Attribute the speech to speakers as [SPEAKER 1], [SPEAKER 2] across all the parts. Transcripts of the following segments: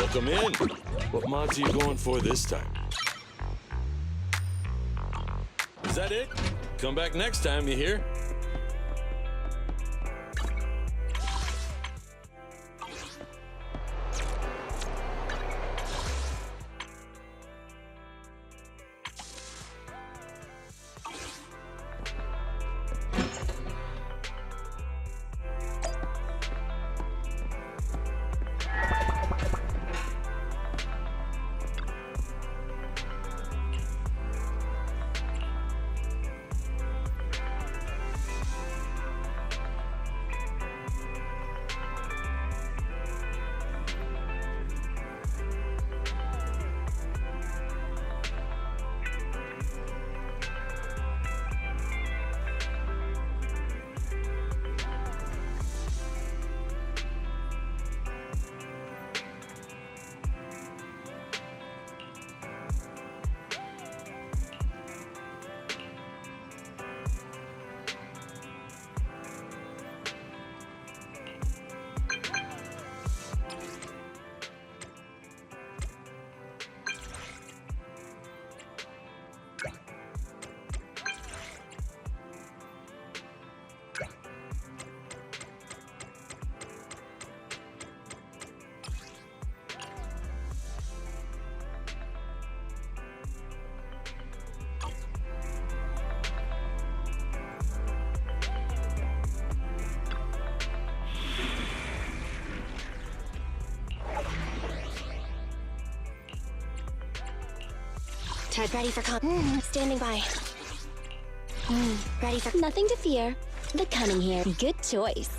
[SPEAKER 1] Welcome in. What mods are you going for this time? Is that it? Come back next time, you hear?
[SPEAKER 2] Ted, ready for standing by. Ready for nothing to fear. The cunning here. Good choice.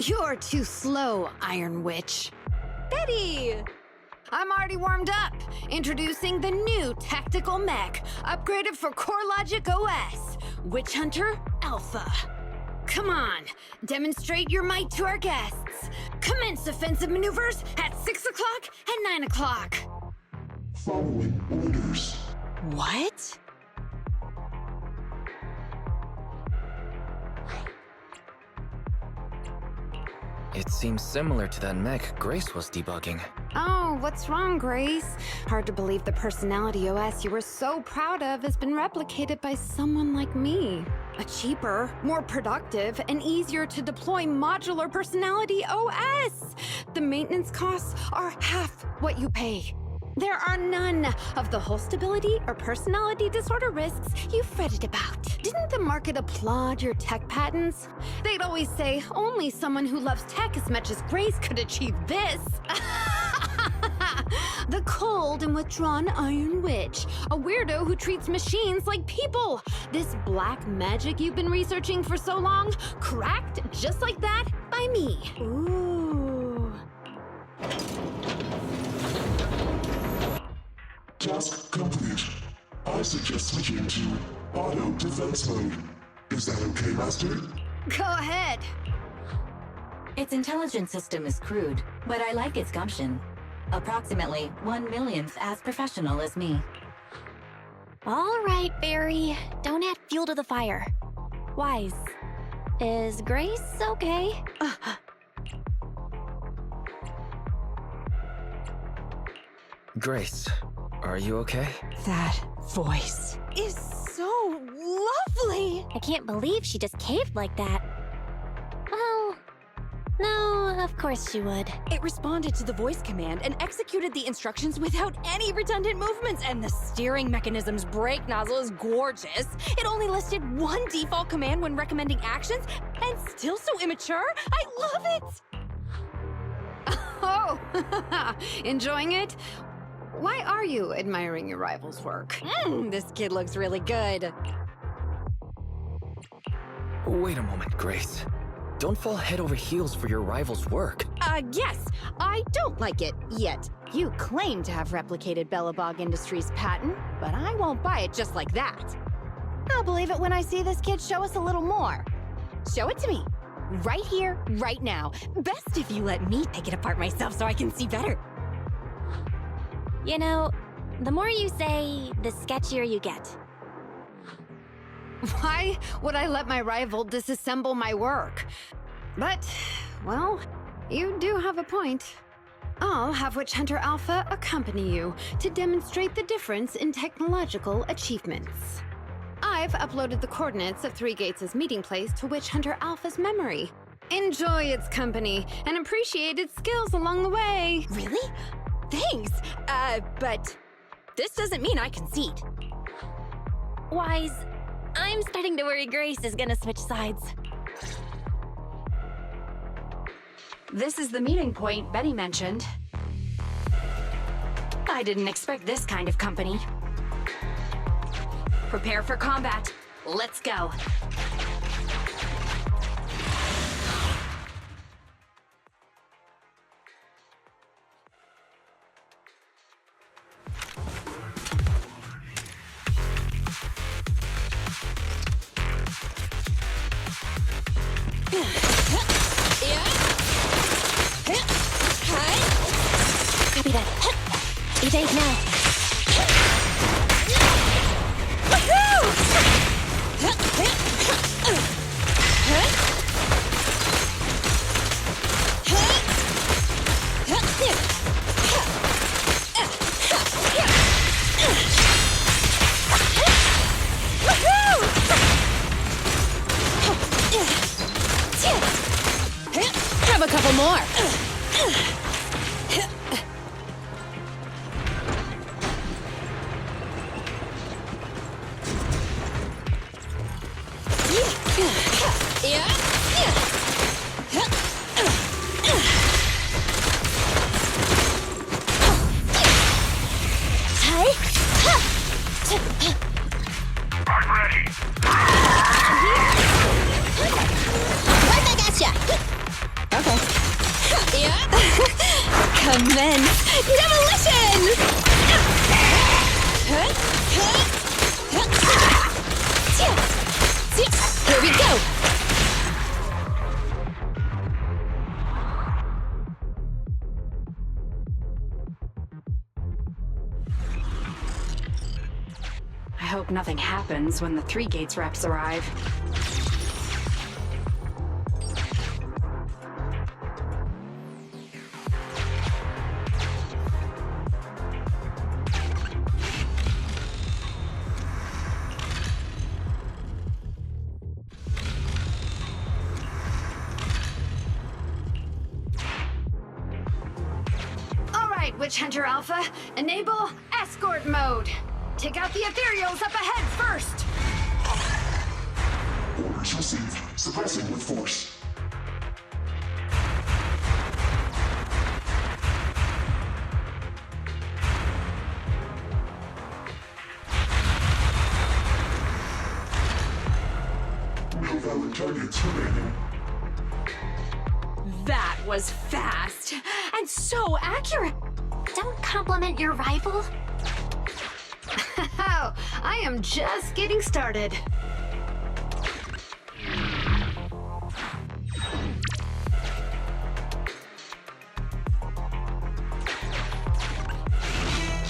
[SPEAKER 3] You're too slow, Iron Witch. Betty! I'm already warmed up. Introducing the new tactical mech, upgraded for CoreLogic OS, Witch Hunter Alpha. Come on, demonstrate your might to our guests. Commence offensive maneuvers at 6 o'clock and 9 o'clock.
[SPEAKER 4] Following orders.
[SPEAKER 3] What?
[SPEAKER 5] It seems similar to that mech Grace was debugging.
[SPEAKER 3] Oh, what's wrong, Grace? Hard to believe the personality OS you were so proud of has been replicated by someone like me. A cheaper, more productive, and easier to deploy modular personality OS! The maintenance costs are half what you pay. There are none of the whole stability or personality disorder risks you fretted about. Didn't the market applaud your tech patents? They'd always say only someone who loves tech as much as Grace could achieve this. The cold and withdrawn Iron Witch, a weirdo who treats machines like people. This black magic you've been researching for so long, cracked just like that by me. Ooh.
[SPEAKER 4] Task complete. I suggest switching to auto defense mode. Is that okay, Master?
[SPEAKER 3] Go ahead.
[SPEAKER 6] Its intelligence system is crude, but I like its gumption. Approximately 1/1,000th as professional as me.
[SPEAKER 2] All right, Barry. Don't add fuel to the fire. Wise. Is Grace okay?
[SPEAKER 5] Grace, are you okay?
[SPEAKER 3] That voice is so lovely.
[SPEAKER 2] I can't believe she just caved like that. Well, no, of course she would.
[SPEAKER 7] It responded to the voice command and executed the instructions without any redundant movements, and the steering mechanism's brake nozzle is gorgeous. It only listed one default command when recommending actions, and still so immature. I love it!
[SPEAKER 3] Oh, enjoying it? Why are you admiring your rival's work?
[SPEAKER 7] This kid looks really good.
[SPEAKER 5] Wait a moment, Grace. Don't fall head over heels for your rival's work.
[SPEAKER 7] Yes, I don't like it yet. You claim to have replicated Bellabog Industries' patent, but I won't buy it just like that. I'll believe it when I see this kid show us a little more. Show it to me. Right here, right now. Best if you let me pick it apart myself so I can see better.
[SPEAKER 2] You know, the more you say, the sketchier you get.
[SPEAKER 3] Why would I let my rival disassemble my work? But, well, you do have a point. I'll have Witch Hunter Alpha accompany you to demonstrate the difference in technological achievements. I've uploaded the coordinates of Three Gates' meeting place to Witch Hunter Alpha's memory. Enjoy its company and appreciate its skills along the way.
[SPEAKER 7] Really? Thanks. But this doesn't mean I concede.
[SPEAKER 2] Wise, I'm starting to worry Grace is gonna switch sides.
[SPEAKER 7] This is the meeting point Betty mentioned. I didn't expect this kind of company. Prepare for combat. Let's go.
[SPEAKER 2] Copy that. Evade now.
[SPEAKER 7] Have a couple more. Commence demolition! Here we go! I hope nothing happens when the Three Gates reps arrive.
[SPEAKER 3] Witch Hunter Alpha, enable escort mode. Take out the ethereals up ahead first.
[SPEAKER 4] Orders received. Suppressing with force. No valid targets remaining.
[SPEAKER 7] That was fast and so accurate.
[SPEAKER 2] Don't compliment your rival.
[SPEAKER 3] Oh, I am just getting started.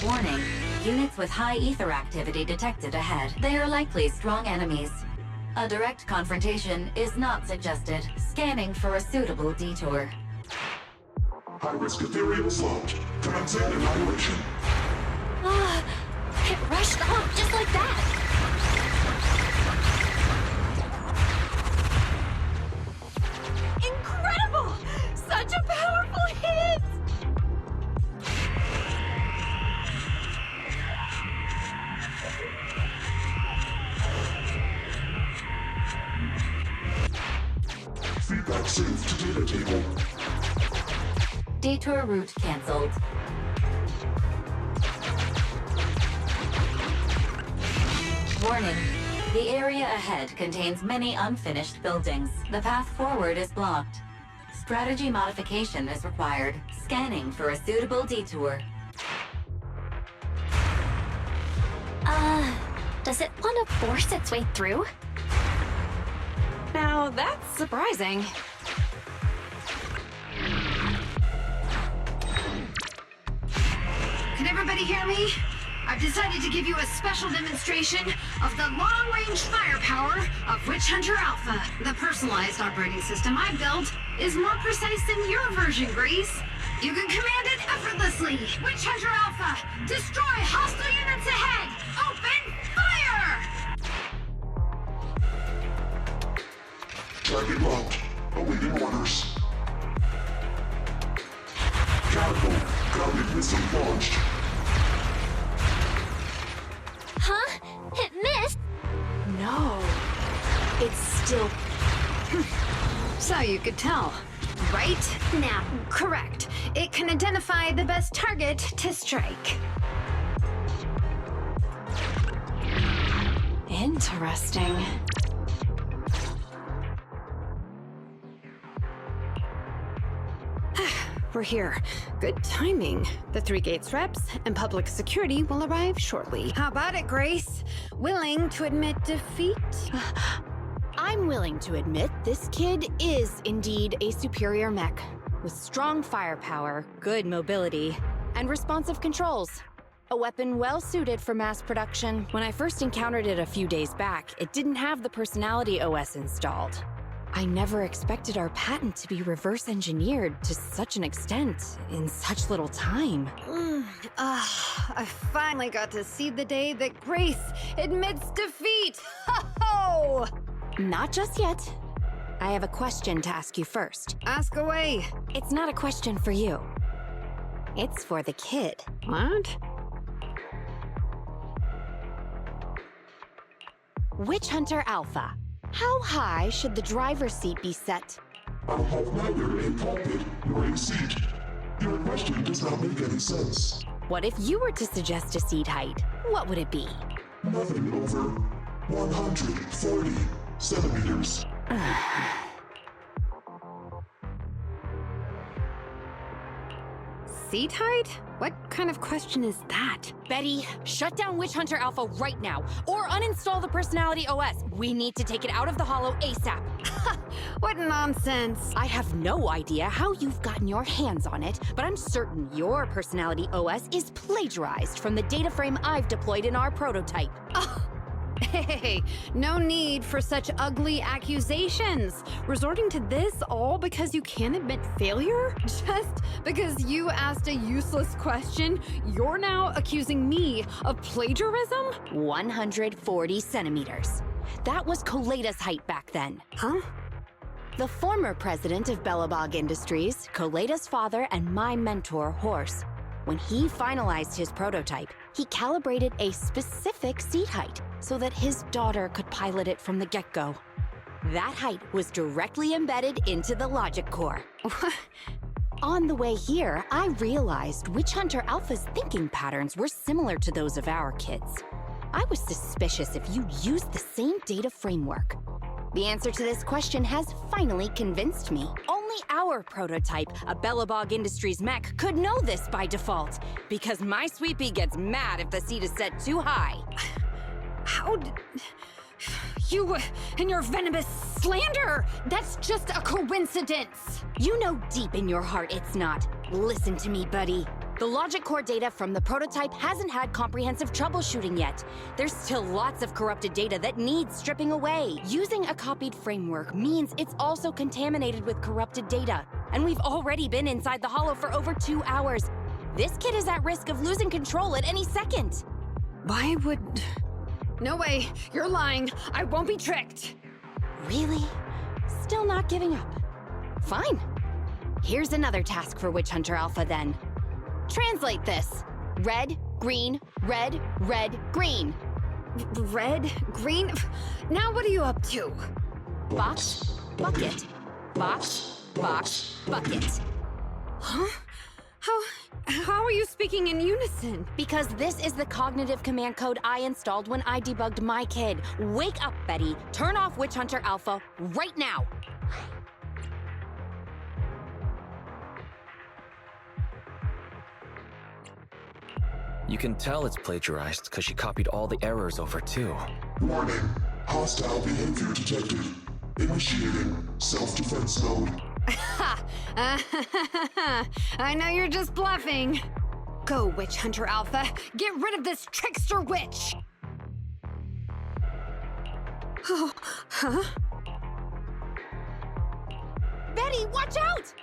[SPEAKER 6] Warning. Units with high ether activity detected ahead. They are likely strong enemies. A direct confrontation is not suggested. Scanning for a suitable detour.
[SPEAKER 4] High-risk ethereals locked. Commencing annihilation.
[SPEAKER 2] It rushed off just like that.
[SPEAKER 7] Incredible! Such a powerful hit!
[SPEAKER 4] Feedback saved to data table.
[SPEAKER 6] Detour route cancelled. Warning. The area ahead contains many unfinished buildings. The path forward is blocked. Strategy modification is required. Scanning for a suitable detour.
[SPEAKER 2] Does it want to force its way through?
[SPEAKER 7] Now, that's surprising.
[SPEAKER 8] Can everybody hear me? I've decided to give you a special demonstration of the long-range firepower of Witch Hunter Alpha. The personalized operating system I built is more precise than your version, Grace. You can command it effortlessly. Witch Hunter Alpha, destroy hostile units ahead! Open fire!
[SPEAKER 4] Target locked. Awaiting orders. Careful. Grounded missile launched.
[SPEAKER 2] Huh? It missed?
[SPEAKER 7] No. It's still...
[SPEAKER 3] So you could tell, right? Now, correct. It can identify the best target to strike.
[SPEAKER 7] Interesting.
[SPEAKER 3] We're here. Good timing. The 3 gates reps and public security will arrive shortly. How about it, Grace? Willing to admit defeat?
[SPEAKER 7] I'm willing to admit this kid is indeed a superior mech, with strong firepower, good mobility, and responsive controls. A weapon well suited for mass production. When I first encountered it a few days back, it didn't have the personality OS installed. I never expected our patent to be reverse engineered to such an extent in such little time.
[SPEAKER 3] I finally got to see the day that Grace admits defeat. Ho-ho!
[SPEAKER 7] Not just yet. I have a question to ask you first.
[SPEAKER 3] Ask away.
[SPEAKER 7] It's not a question for you. It's for the kid.
[SPEAKER 3] What?
[SPEAKER 7] Witch Hunter Alpha. How high should the driver's seat be set?
[SPEAKER 4] I have neither a pulpit nor a seat. Your question does not make any sense.
[SPEAKER 7] What if you were to suggest a seat height? What would it be?
[SPEAKER 4] Nothing over 140 centimeters.
[SPEAKER 3] Seat height? What kind of question is that?
[SPEAKER 7] Betty, shut down Witch Hunter Alpha right now, or uninstall the Personality OS. We need to take it out of the Holo ASAP.
[SPEAKER 3] What nonsense.
[SPEAKER 7] I have no idea how you've gotten your hands on it, but I'm certain your Personality OS is plagiarized from the data frame I've deployed in our prototype.
[SPEAKER 3] Hey, no need for such ugly accusations. Resorting to this all because you can't admit failure? Just because you asked a useless question, you're now accusing me of plagiarism?
[SPEAKER 7] 140 centimeters. That was Koleda's height back then.
[SPEAKER 3] Huh?
[SPEAKER 7] The former president of Bellabog Industries, Koleda's father, and my mentor, Horse. When he finalized his prototype, he calibrated a specific seat height so that his daughter could pilot it from the get-go. That height was directly embedded into the logic core. On the way here, I realized Witch Hunter Alpha's thinking patterns were similar to those of our kids. I was suspicious if you used the same data framework. The answer to this question has finally convinced me. Only our prototype, a Bellabog Industries mech, could know this by default, because my sweet pea gets mad if the seat is set too high.
[SPEAKER 3] How did... You and your venomous slander! That's just a coincidence!
[SPEAKER 7] You know deep in your heart it's not. Listen to me, buddy. The logic core data from the prototype hasn't had comprehensive troubleshooting yet. There's still lots of corrupted data that needs stripping away. Using a copied framework means it's also contaminated with corrupted data. And we've already been inside the Holo for over 2 hours. This kid is at risk of losing control at any second.
[SPEAKER 3] Why would... No way, you're lying. I won't be tricked.
[SPEAKER 7] Really? Still not giving up. Fine. Here's another task for Witch Hunter Alpha then. Translate this. Red, green, red, red, green.
[SPEAKER 3] Red? Green? Now what are you up to?
[SPEAKER 7] Box, bucket. Box, box, bucket.
[SPEAKER 3] Huh? How are you speaking in unison?
[SPEAKER 7] Because this is the cognitive command code I installed when I debugged my kid. Wake up, Betty. Turn off Witch Hunter Alpha right now.
[SPEAKER 5] You can tell it's plagiarized because she copied all the errors over too.
[SPEAKER 4] Warning. Hostile behavior detected. Initiating self-defense mode.
[SPEAKER 3] I know you're just bluffing. Go, Witch Hunter Alpha. Get rid of this trickster witch. Oh, huh?
[SPEAKER 7] Betty, watch out!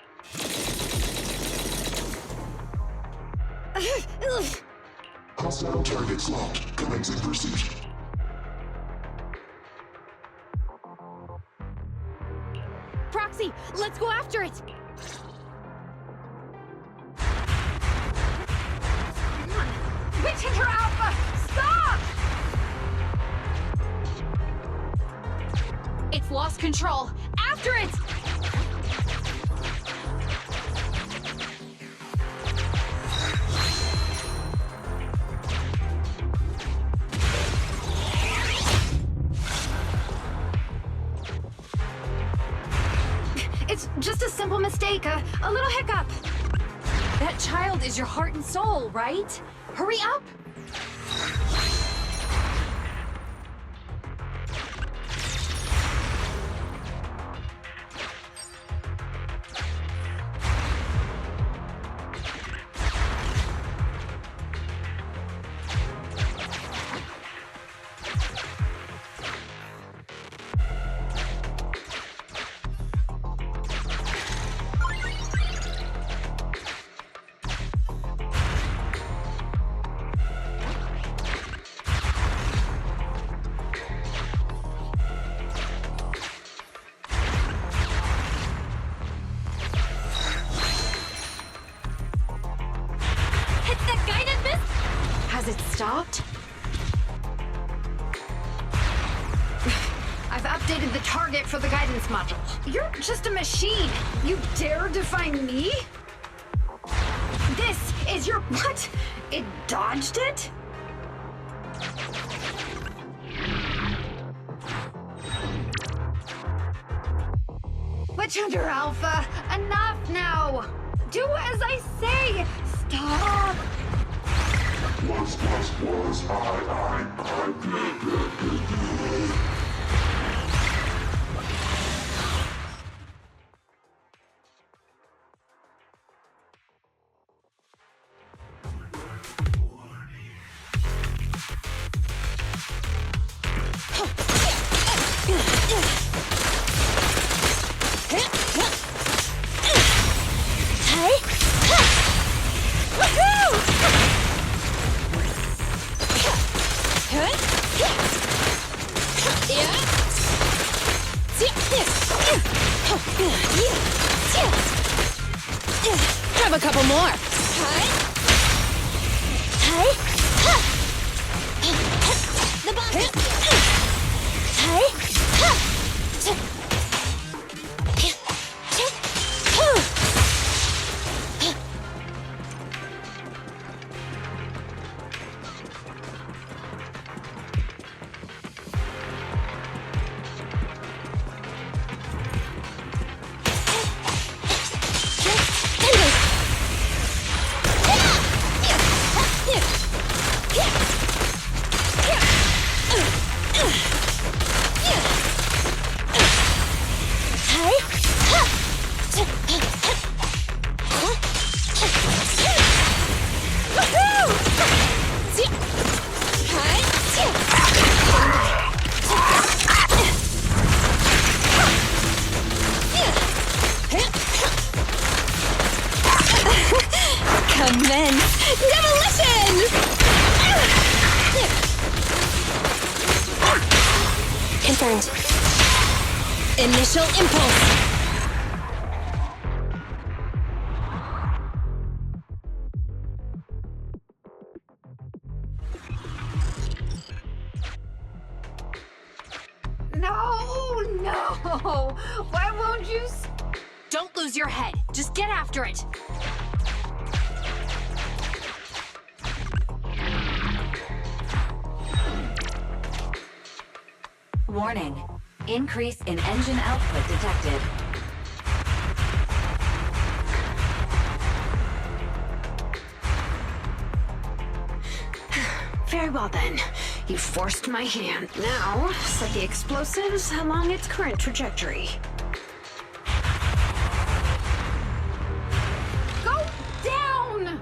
[SPEAKER 4] Hostile targets locked. Commencing pursuit.
[SPEAKER 7] Proxy, let's go after it!
[SPEAKER 8] Witch Hunter Alpha, stop!
[SPEAKER 7] It's lost control. After it!
[SPEAKER 8] It's just a simple mistake, a little hiccup.
[SPEAKER 7] That child is your heart and soul, right? Hurry up!
[SPEAKER 8] Has it stopped? I've updated the target for the guidance module. You're just a machine. You dare defy me? This is your... What? It dodged it? Witch Hunter Alpha, enough now! Do as I say! Stop!
[SPEAKER 4] Was,
[SPEAKER 7] Have a couple more. The Commence demolition! Confirmed. Initial impulse.
[SPEAKER 8] No! Why won't you
[SPEAKER 7] Don't lose your head. Just get after it.
[SPEAKER 6] Warning. Increase in engine output detected.
[SPEAKER 3] Very well then. You forced my hand. Now, set the explosives along its current trajectory. Go down!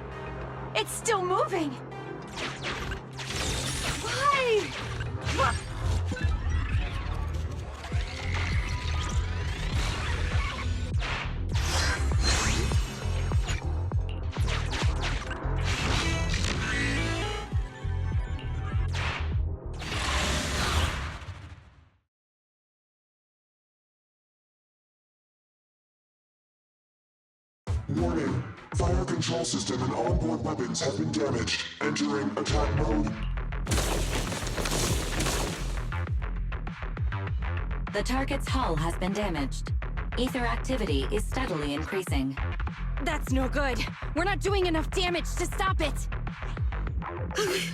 [SPEAKER 7] It's still moving.
[SPEAKER 3] Why? What?
[SPEAKER 4] Warning. Fire control system and onboard weapons have been damaged. Entering attack mode.
[SPEAKER 6] The target's hull has been damaged. Ether activity is steadily increasing.
[SPEAKER 7] That's no good. We're not doing enough damage to stop it.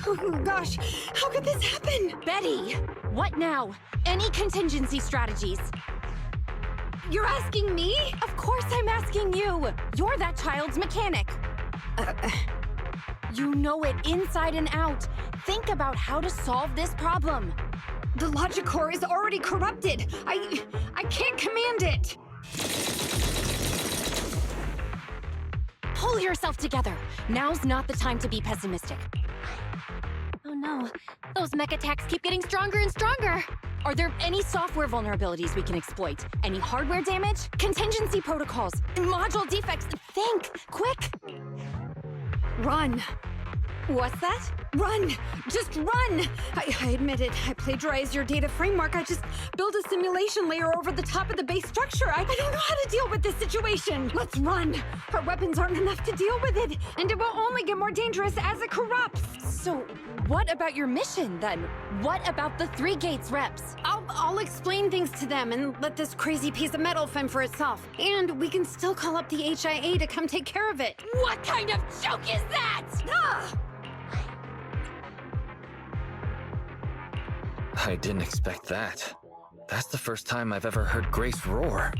[SPEAKER 3] Oh gosh, how could this happen?
[SPEAKER 7] Betty, what now? Any contingency strategies?
[SPEAKER 3] You're asking me?
[SPEAKER 7] Of course I'm asking you. You're that child's mechanic. You know it inside and out. Think about how to solve this problem.
[SPEAKER 3] The logic core is already corrupted. I can't command it.
[SPEAKER 7] Pull yourself together. Now's not the time to be pessimistic.
[SPEAKER 2] Oh no, those mech attacks keep getting stronger and stronger.
[SPEAKER 7] Are there any software vulnerabilities we can exploit? Any hardware damage? Contingency protocols? Module defects? Think! Quick!
[SPEAKER 3] Run.
[SPEAKER 7] What's that?
[SPEAKER 3] Run! Just run! I admit it. I plagiarized your data framework. I just built a simulation layer over the top of the base structure. I don't know how to deal with this situation. Let's run! Our weapons aren't enough to deal with it, and it will only get more dangerous as it corrupts.
[SPEAKER 7] So, what about your mission, then? What about the 3 Gates reps?
[SPEAKER 3] I'll explain things to them and let this crazy piece of metal fend for itself. And we can still call up the HIA to come take care of it.
[SPEAKER 7] What kind of joke is that?
[SPEAKER 3] Ah!
[SPEAKER 5] I didn't expect that. That's the first time I've ever heard Grace roar.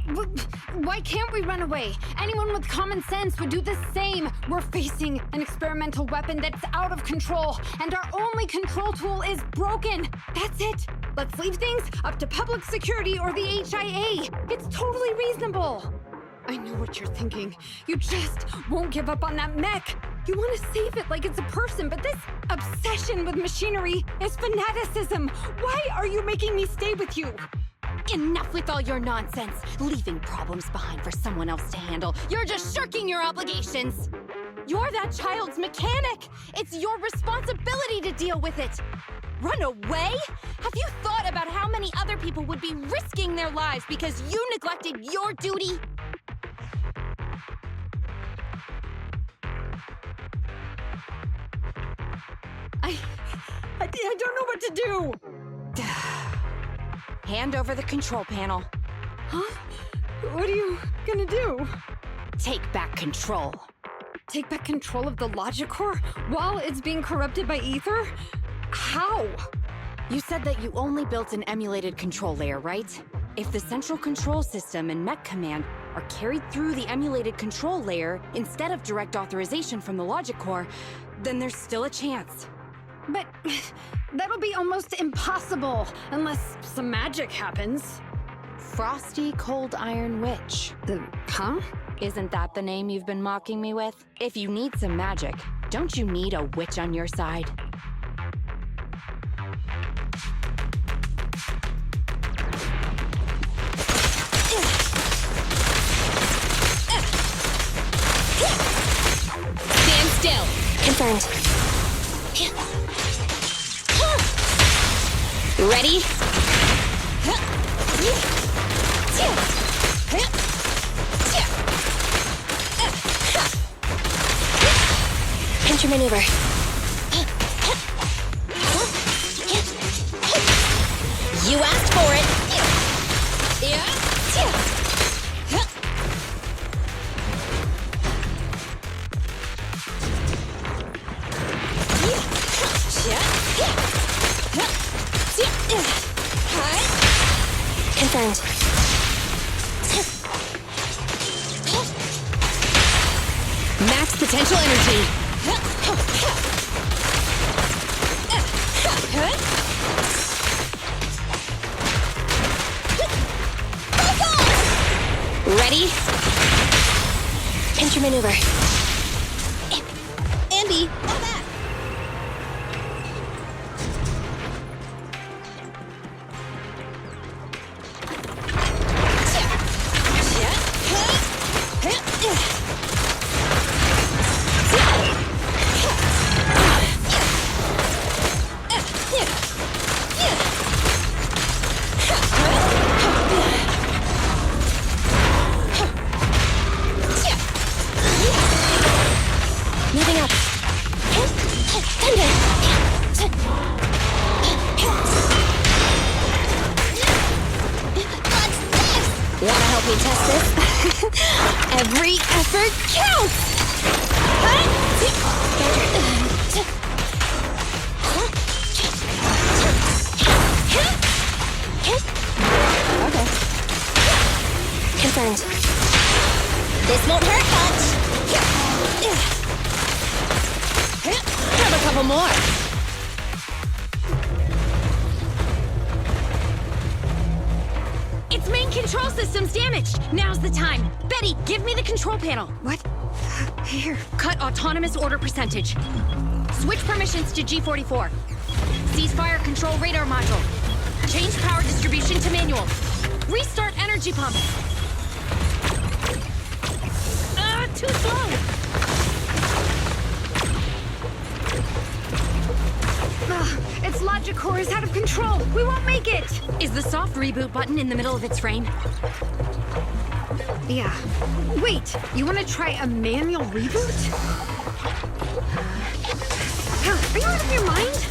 [SPEAKER 3] Why can't we run away? Anyone with common sense would do the same. We're facing an experimental weapon that's out of control, and our only control tool is broken. That's it. Let's leave things up to public security or the HIA. It's totally reasonable. I know what you're thinking. You just won't give up on that mech. You want to save it like it's a person, but this obsession with machinery is fanaticism. Why are you making me stay with you?
[SPEAKER 7] Enough with all your nonsense, leaving problems behind for someone else to handle. You're just shirking your obligations. You're that child's mechanic. It's your responsibility to deal with it. Run away? Have you thought about how many other people would be risking their lives because you neglected your duty?
[SPEAKER 3] I don't know what to do.
[SPEAKER 7] Hand over the control panel.
[SPEAKER 3] Huh? What are you gonna do?
[SPEAKER 7] Take back control.
[SPEAKER 3] Take back control of the logic core while it's being corrupted by ether? How?
[SPEAKER 7] You said that you only built an emulated control layer, right? If the central control system and mech command are carried through the emulated control layer instead of direct authorization from the logic core, then there's still a chance.
[SPEAKER 3] But that'll be almost impossible unless some magic happens.
[SPEAKER 7] Frosty Cold Iron Witch.
[SPEAKER 3] Huh?
[SPEAKER 7] Isn't that the name you've been mocking me with? If you need some magic, don't you need a witch on your side?
[SPEAKER 2] Stand still. Confirmed. Ready? Countermaneuver. You asked for it.
[SPEAKER 7] potential energy. Ready? Enter maneuver. Andy, all that.
[SPEAKER 2] Moving up. Thunder! What's this? Wanna help me test this? Every effort counts! Okay. Confirmed. This won't hurt much!
[SPEAKER 7] Grab a couple more. Its main control system's damaged. Now's the time. Betty, give me the control panel.
[SPEAKER 3] What? Here.
[SPEAKER 7] Cut autonomous order percentage. Switch permissions to G44. Ceasefire control radar module. Change power distribution to manual. Restart energy pump. Too slow.
[SPEAKER 3] Its logic core is out of control. We won't make it.
[SPEAKER 7] Is the soft reboot button in the middle of its frame?
[SPEAKER 3] Yeah. Wait, you want to try a manual reboot? Are you out of your mind?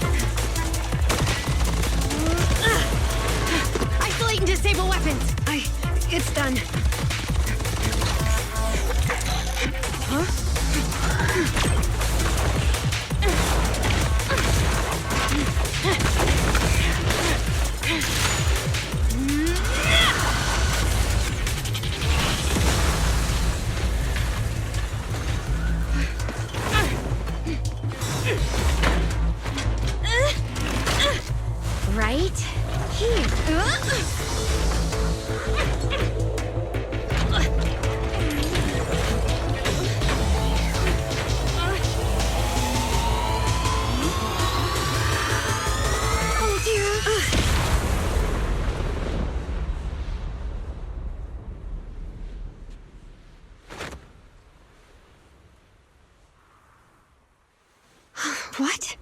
[SPEAKER 7] Isolate and disable weapons.
[SPEAKER 3] It's done. Huh?
[SPEAKER 7] Right here.
[SPEAKER 3] Oh dear. What?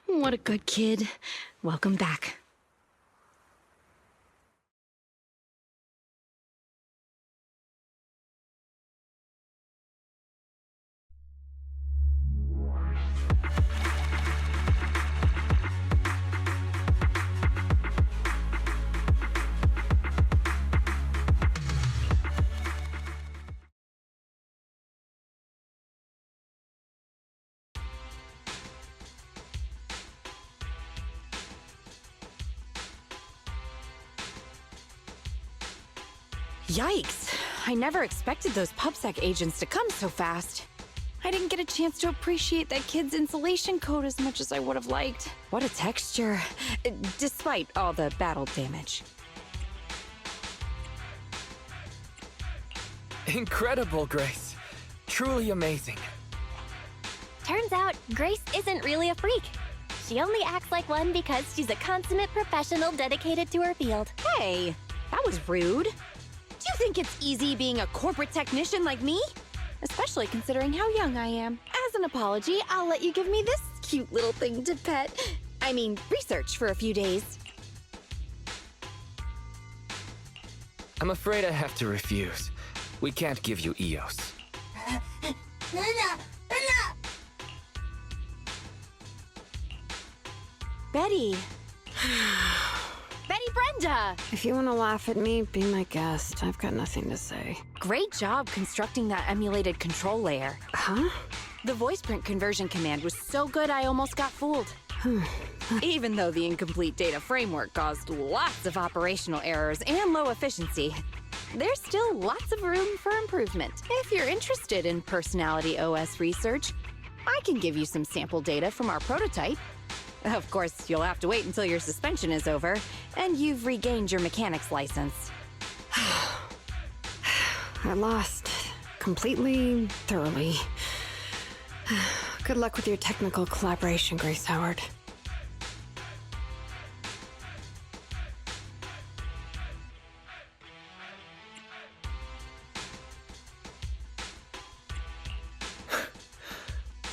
[SPEAKER 7] What a good kid. Welcome back. Yikes! I never expected those PubSec agents to come so fast. I didn't get a chance to appreciate that kid's insulation coat as much as I would have liked. What a texture, despite all the battle damage.
[SPEAKER 5] Incredible, Grace. Truly amazing.
[SPEAKER 2] Turns out, Grace isn't really a freak. She only acts like one because she's a consummate professional dedicated to her field.
[SPEAKER 7] Hey, that was rude. Do you think it's easy being a corporate technician like me? Especially considering how young I am. As an apology, I'll let you give me this cute little thing to pet. I mean, research for a few days.
[SPEAKER 5] I'm afraid I have to refuse. We can't give you EOS.
[SPEAKER 7] Betty. Betty Brenda!
[SPEAKER 3] If you want to laugh at me, be my guest. I've got nothing to say.
[SPEAKER 7] Great job constructing that emulated control layer.
[SPEAKER 3] Huh?
[SPEAKER 7] The voice print conversion command was so good I almost got fooled. Even though the incomplete data framework caused lots of operational errors and low efficiency, there's still lots of room for improvement. If you're interested in Personality OS research, I can give you some sample data from our prototype. Of course, you'll have to wait until your suspension is over and you've regained your mechanics license.
[SPEAKER 3] I lost. Completely, thoroughly. Good luck with your technical collaboration, Grace Howard.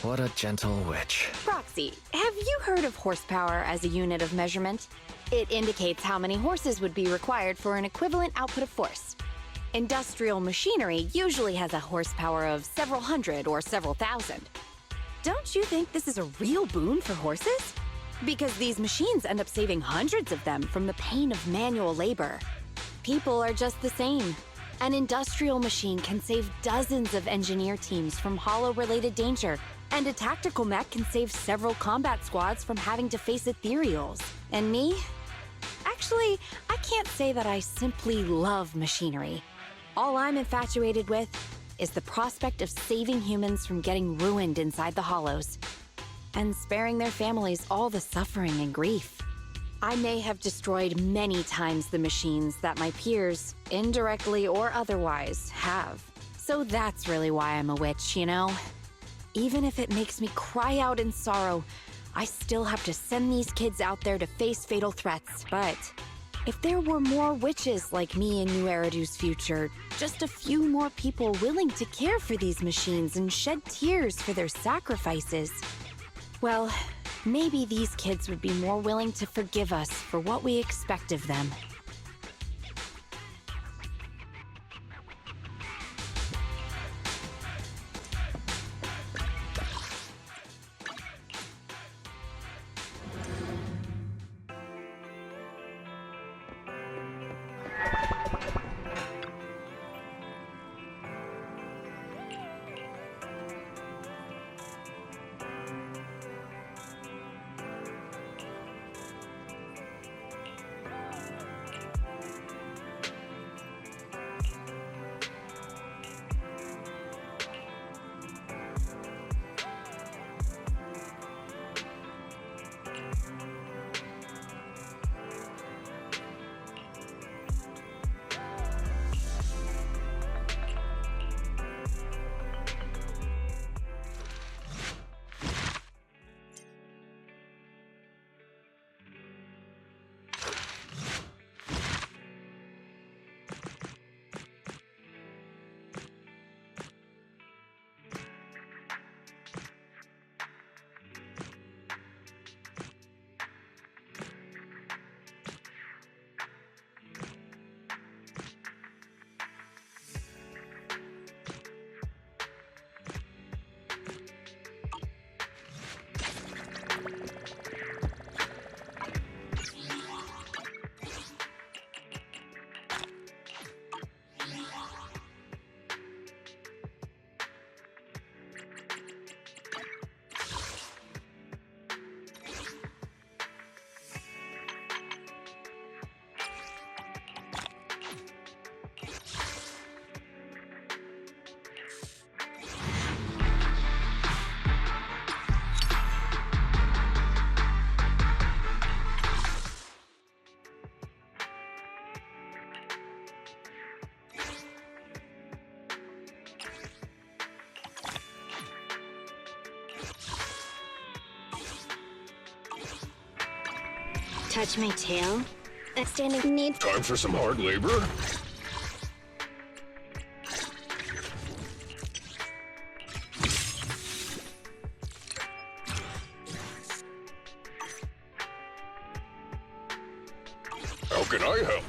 [SPEAKER 5] What a gentle witch.
[SPEAKER 7] Roxy, have you heard of horsepower as a unit of measurement? It indicates how many horses would be required for an equivalent output of force. Industrial machinery usually has a horsepower of several hundred or several thousand. Don't you think this is a real boon for horses? Because these machines end up saving hundreds of them from the pain of manual labor. People are just the same. An industrial machine can save dozens of engineer teams from hollow-related danger, and a tactical mech can save several combat squads from having to face ethereals. And me? Actually, I can't say that I simply love machinery. All I'm infatuated with is the prospect of saving humans from getting ruined inside the hollows, and sparing their families all the suffering and grief. I may have destroyed many times the machines that my peers, indirectly or otherwise, have. So that's really why I'm a witch, you know? Even if it makes me cry out in sorrow, I still have to send these kids out there to face fatal threats. But if there were more witches like me in New Eridu's future, just a few more people willing to care for these machines and shed tears for their sacrifices, well, maybe these kids would be more willing to forgive us for what we expect of them.
[SPEAKER 2] Touch my tail? Outstanding need.
[SPEAKER 1] Time for some hard labor? How can I help?